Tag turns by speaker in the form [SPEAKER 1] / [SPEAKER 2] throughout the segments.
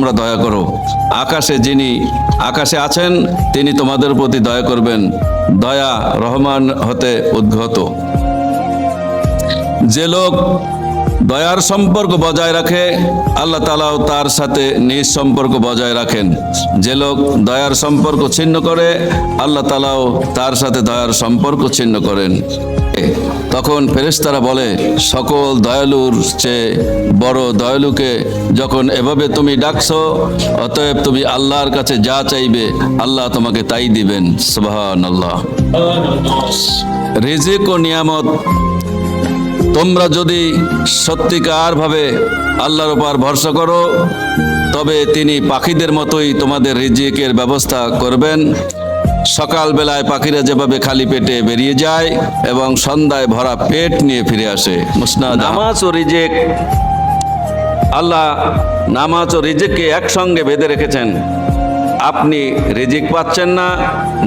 [SPEAKER 1] তোমরা দয়া করো। যিনি আকাশে আছেন তিনি তোমাদের প্রতি দয়া করবেন। দয়া রহমান হতে উদ্গত। যে লোক দয়ার সম্পর্ক বজায় রাখে আল্লাহ তাআলাও তার সাথে নিজ সম্পর্ক বজায় রাখেন। যে লোক দয়ার সম্পর্ক ছিন্ন করে আল্লাহ তাআলাও তার সাথে দয়ার সম্পর্ক ছিন্ন করেন। তখন ফেরেশতারা বলে, সকল দয়ালুর চেয়ে বড় দয়ালুকে যখন এভাবে তুমি ডাকছো, অতএব তুমি আল্লাহর কাছে যা চাইবে আল্লাহ তোমাকে তাই দিবেন। সুবহানাল্লাহ। রিজিক ও নিয়ামত তোমরা যদি সত্যিকার ভাবে আল্লাহর উপর ভরসা করো, তবে তিনি পাখিদের মতোই তোমাদের রিজিকের ব্যবস্থা করবেন। সকাল বেলায় পাখিরা যেভাবে খালি পেটে বেরিয়ে যায় এবং সন্ধ্যায় ভরা পেট নিয়ে ফিরে আসে। মুসনাদ। নামাজ ও রিজিক, আল্লাহ নামাজ ও রিজিককে একসঙ্গে বেঁধে রেখেছেন। আপনি রিজিক পাচ্ছেন না,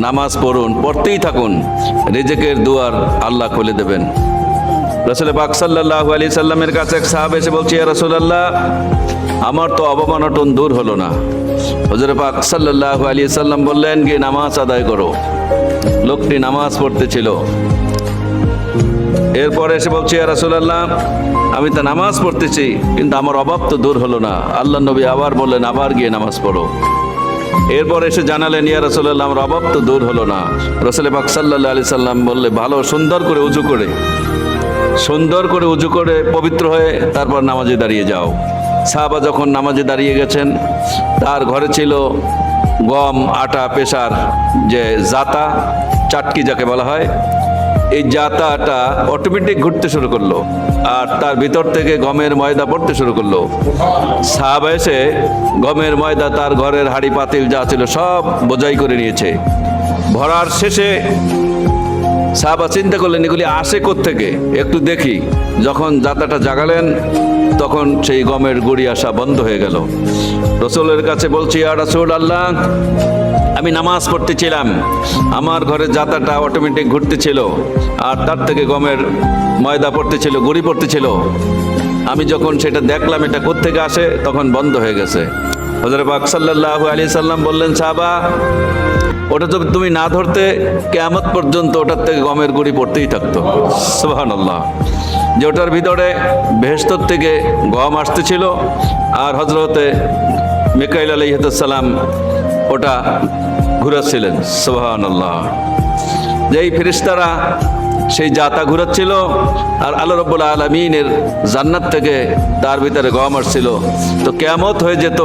[SPEAKER 1] নামাজ পড়ুন, পড়তেই থাকুন, রিজিকের দুয়ার আল্লাহ খুলে দেবেন। রাসূল পাক সাল্লাল্লাহু আলাইহি সাল্লামের কাছে এক সাহাবা এসে বলছে, ইয়া রাসূলুল্লাহ, আমার তো অবমাননা দূর হলো না। হুজুর পাক সাল্লাল্লাহু আলাইহি সাল্লাম বললেন, গিয়ে নামাজ আদায় করো। লোকটি নামাজ পড়তেছিল। এরপরে এসে বলছে, ইয়া রাসূলুল্লাহ, আমি তো নামাজ পড়তেছি কিন্তু আমার অভাব তো দূর হলো না। আল্লাহ নবী আবার বললেন, আবার গিয়ে নামাজ পড়ো। এরপর এসে জানালেন, ইয়া রাসূলুল্লাহ, আমার অভাব তো দূর হলো না। রাসূল পাক সাল্লাল্লাহু আলাইহি সাল্লাম বললে, ভালো, সুন্দর করে উজু করে পবিত্র হয়ে তারপর নামাজে দাঁড়িয়ে যাও। সাহাবা যখন নামাজে দাঁড়িয়ে গেছেন, তার ঘরে ছিল গম, আটা, পেশার যে জাতা, চাটকি যাকে বলা হয়, এই জাতাটা অটোমেটিক ঘুরতে শুরু করলো আর তার ভিতর থেকে গমের ময়দা পড়তে শুরু করলো। সাহাবা এসে গমের ময়দা তার ঘরের হাঁড়ি পাতিল যা ছিল সব বোঝাই করে নিয়েছে। ভরার শেষে সাহাবা চিন্তা করলেন, এগুলি আসে কোত্থেকে, একটু দেখি। যখন জাতাটা জাগালেন তখন সেই গমের গুড়ি আসা বন্ধ হয়ে গেল। রাসূলের কাছে বলছি, ইয়া রাসূলুল্লাহ, আমি নামাজ পড়তেছিলাম, আমার ঘরে জাতাটা অটোমেটিক ঘুরতেছিল আর তার থেকে গমের ময়দা পড়তেছিল, গুড়ি পড়তেছিল। আমি যখন সেটা দেখলাম এটা কোত্থেকে আসে, তখন বন্ধ হয়ে গেছে। হযরত পাক সাল্লাল্লাহু আলাইহি সাল্লাম বললেন, সাহাবা, ওটা তো তুমি না ধরতে কিয়ামত পর্যন্ত ওটার থেকে গমের গুড়ি পড়তেই থাকতো। সুবহানাল্লাহ। যে ওটার ভিতরে বেহেশত থেকে গম আসতেছিল আর হযরতে মিকাইল আলাইহিস সালাম ওটা ঘুরাচ্ছিলেন। সুবহানাল্লাহ। যেই ফেরেশতারা সেই জাতা ঘুরাচ্ছিল আর আল্লাহ রাব্বুল আলামিনের জান্নাত থেকে তার ভিতরে গম আসছিল, তো কিয়ামত হয়ে যেত।